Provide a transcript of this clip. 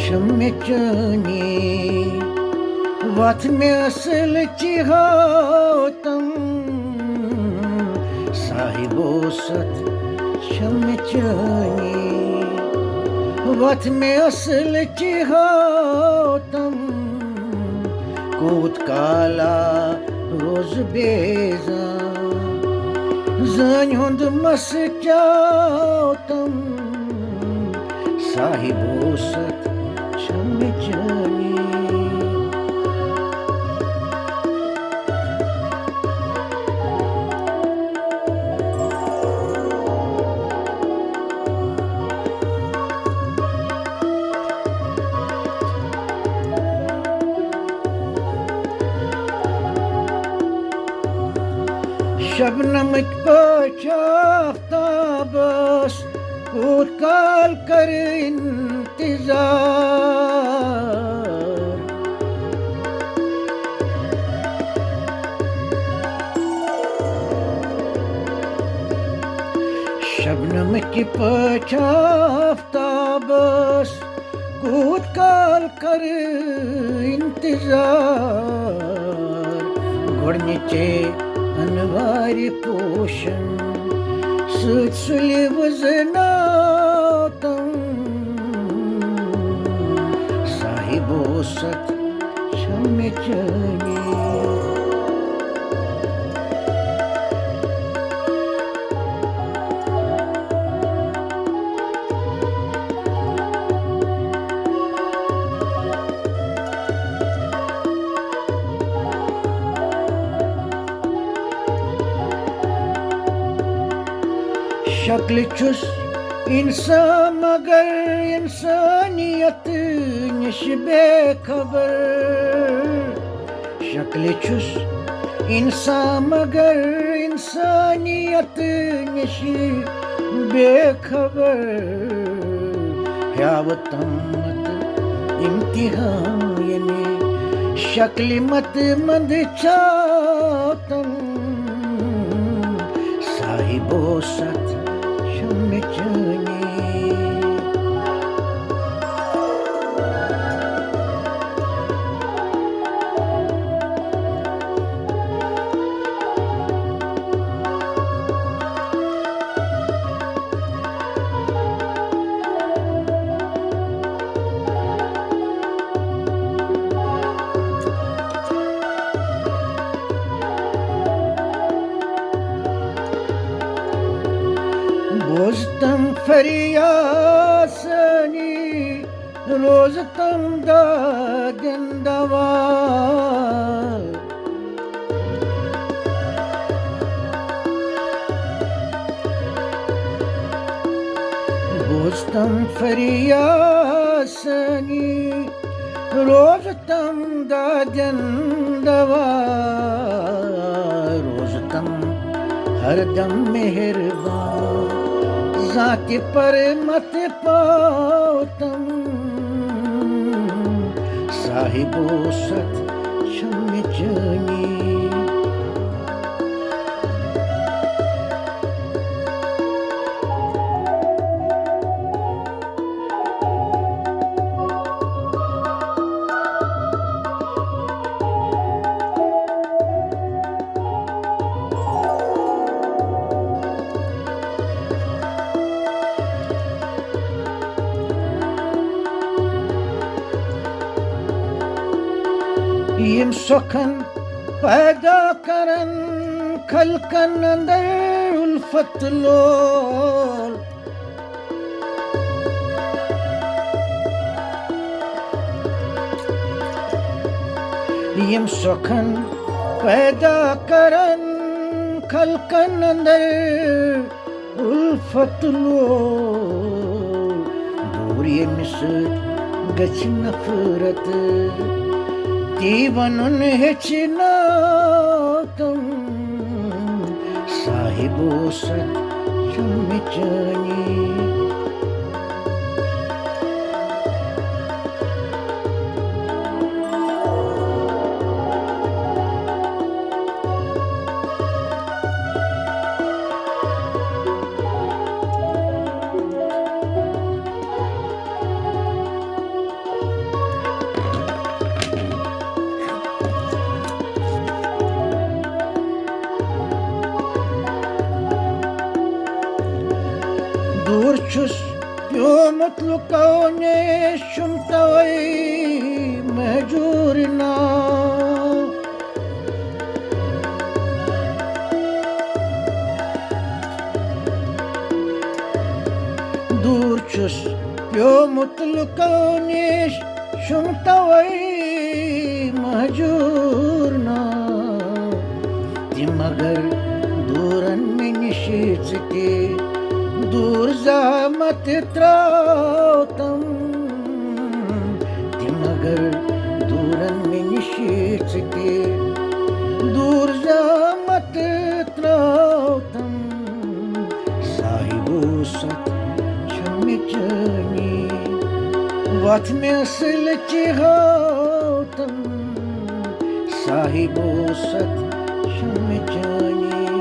Şammetçani vatme asıl cihatam sahibo sat şammetçani vatme asıl cihatam kut kala roz beza zanyond masjatam sahibo sat şammetçani Shabnam पचाफ्ताबस कूद काल कर इंतजार शबनम की पचाफ्ताबस कूद काल कर इंतजार गोडनीचे अनवारी पोषण सुली वजनातम साहिबो सत शम्मेचनी शक्ल चुस इंसान मगर इंसानियत निश बेखबर शक्ल चुस इंसान मगर इंसानियत निश बेखबर ह्यावतम मत इम्तिहान में शक्ल मत मंद चातम साहिबो सत शम्मेचनी बोझतम फरियासनी रोजतम दादंदवा बोझतम फरियासनी रोजतम दादंदवा रोजतम हरदम मेहरबान जाति पर मत पातम साहिबो सत शम्मेचनी यम सखन पैदा करन खलकन अंदर उल्फत लोल यम सखन पैदा करन खलकन अंदर उल्फत लोल दूर ये मिसर गच नफरत जीवन हेचिनातम साहिबो सत शम्मेचनी छुस प्योमुत लुकाउने शुमतवै महजूर ना दूर छुस प्योमुत लुकाउने शुमतवै महजूर ना मगर दूरन में निशीच के दूर जामत त्रातम मगर दूरन में निशीच के दूर जामत त्रातम साहिबो सत चुमिचनी वत में असल चिहातम साहिबो सत Shumichani